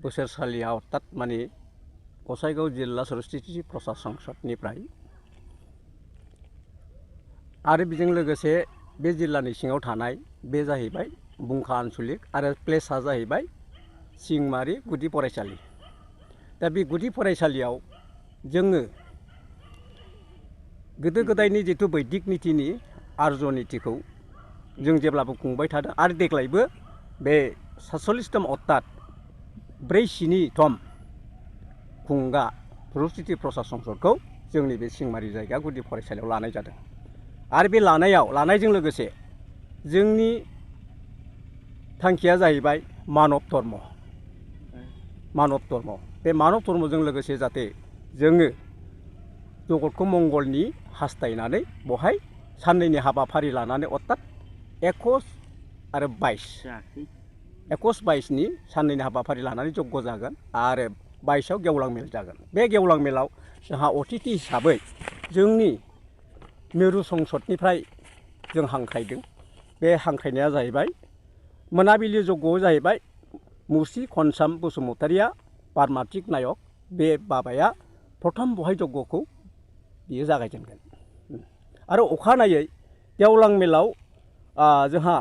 बोसोरसालियाव अर्थात माने गसाइगाव जिल्ला सरस्वती प्रसाद संसदनिफ्राय आरो बेजों लोगोसे बे जिल्लानि सिङाव थानाय बे जाहैबाय बुंखा आनसलिक आरो प्लेसआ जाहैबाय सिंमारि गुदि फरायसालि। दा बे गुदि फरायसालियाव जोङो गोदो गोदायनि जिथु बैदिक नीतिनि आर्य नीतिखौ जों जेब्लाबो खुंबाय थादों आरो देग्लायबो बे 47तम अर्थात 4-7 खुंगा सरस्वती प्रसाद संसदखौ जोंनि बे सिंमारि जायगा गुदि फरायसालियाव लानाय जादों। आरो बे लानायजों लोगोसे जोंनि थांखिया जाहैबाय मानव धर्म। बे मानव धर्मजों लोगोसे जाहाथे जोङो जगतखौ मंगलनि हास्थायनानै बहाय साननैनि हाबाफारि लानानै अर्थात 21 आरो 22 साननैनि हाबाफारि लानानै जग्य जागोन आरो 22आव गेवलां मेल जागोन। बे गेवलां मेलाव जोंहा अतिथि हिसाबै जोंनि मिरु संसदनिफ्राय जों हांख्रायदों। बे हांख्रायनाया जाहैबाय मोनाबिलि जग्यआव जाहैबाय मुसि खनसाम बसुमतारिया पारमार्थिक नायक। बे बाबाया प्रथम बहाय जग्यखौ बियो जागायजेनगोन आरो अखानायै गेवलां मेलाव जोंहा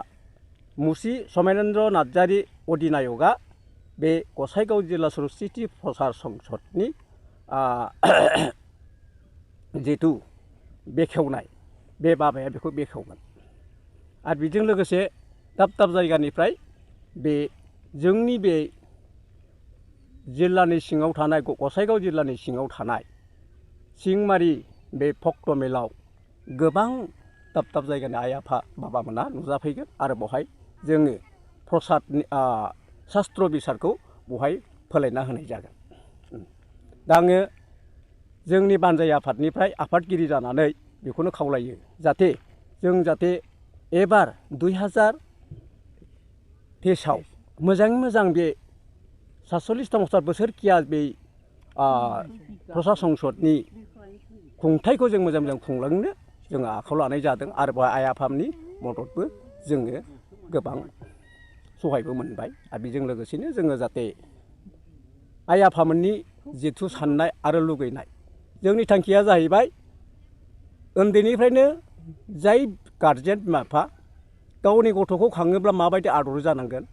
मुसि समायनेन्द्र नार्जारि अधिनायकआ बे गसाइगाव जिल्ला सरस्वती प्रसाद संसदनि जिथु बेखेवनाय बे बाबाया बेखौ बेखेवगोन। आरो बेजों लोगोसे दाब दाब जायगानिफ्राय बे जोंनि बे जिल्लानि सिङाव थानाय गसाइगाव जिल्लानि सिङाव थानाय सिंमारि बे भक्त मेलाव गोबां दाब दाब जायगानि आइ आफा बाबामोना नुजाफैगोन आरो बहाय जोङो प्रसादनि शास्त्र बिसारखौ बहाय फोलायना होनाय जागोन। दा आङो जोंनि बानजाय आफादनिफ्राय आफादगिरि जानानै बेखौनो खावलायो जाहाथे एबार 2023आव मोजाङै मोजां बे 47तम बोसोरखिया बे प्रसाद संसदनि खुंथायखौ जों मोजां मोजां खुंलांनो जोङो आखायाव लानाय जादों आरो बेहाय आइ आफानि मददबो जोङो गोबां सहायबो मोनबाय। आरो बेजों लोगोसेनो जोङो जाहाथे आइ आफामोननि जिथु साननाय आरो लुगैनाय जोंनि थांखिया जाहैबाय उन्दैनिफ्रायनो जाय गारजेन बिमा बिफा गावनि गथ'खौ खाङोब्ला माबायदि आदर जानांगोन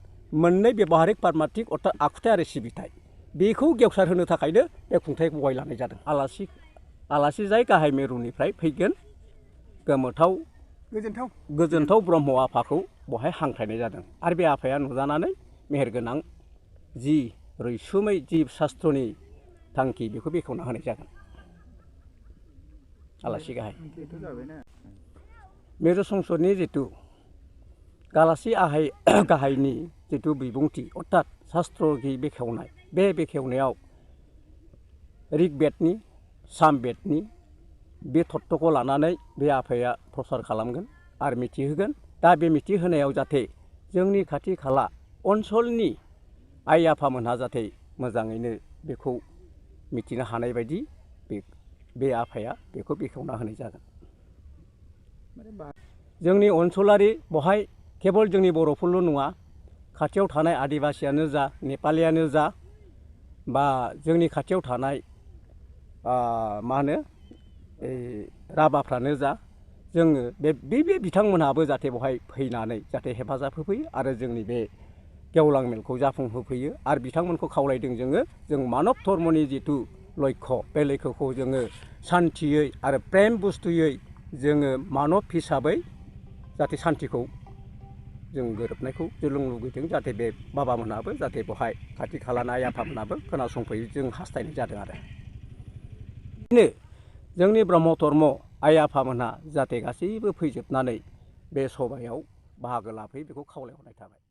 मोननै बेबहारिक पारमार्थिक अर्थात आखुथाय आरो सिबिथाय बेखौ गेवसार होनो थाखायनो बे खुंथायखौ बहाय लानाय जादों। आलासि जाय गाहाय मिरुनिफ्राय फैगोन गोजोनथाव ब्रह्म आफाखौ बहाय हांख्रायनाय जादों आरो बे आफाया नुजानानै मेहेरगोनां जि रैसुमै जि शास्त्रनि थांखि बेखौ बेखेवना होनाय जागोन। आलासि मिरु संसदनि जिथु आलासि गाहायनि जिथु बिबुंथि अर्थात शास्त्रनि बेखेवनाय बे बेखेवनायाव ऋग्वेदनि सामवेदनि बे तत्वखौ लानानै बे आफाया प्रसार खालामगोन आरो मिथिहोगोन। दा बे मिथिहोनायाव जाहाथे जोंनि खाथि खाला ओनसोलनि आइ आफामोनहा जाहाथे मोजाङैनो बेखौ मिथिनो हानाय बायदि बे आफाया बेखौ बेखेवना होनाय जागोन। जोंनि ओनसोलारि बहाय केबल जोंनि बर'फोरल' नङा खाथियाव थानाय आदिबासियानो जा नेपालियानो जा बा जोंनि खाथियाव थानाय राभाफ्रानो जा जोङो बे बिथांमोनहाबो जाहाथे बहाय फैनानै जाहाथे हेफाजाब होफैयो आरो जोंनि बे गेवलां मेलखौ जाफुंहोफैयो आरो बिथांमोनखौ खावलायदों जों मानब धर्मनि जिथु लक्ष्य बे लक्ष्यखौ जोङो सान्थियै आरो प्रेम बुस्थुयै जोङो मानब हिसाबै जाहाथे सान्थिखौ जों गोरोबनायखौ जों लुगैदों जाहाथे बे बाबामोनहाबो जाहाथे बहाय खाथि खालानि आइ आफामोनहाबो खोनासंफैयो जों हास्थायनाय जादों आरो बिदिनो जोंनि ब्रह्म धर्म आइ आफामोनहा जाहाथे गासैबो फैजोबनानै बे सभायाव बाहागो लाफैयो बेखौ खावलायहरनाय थाबाय।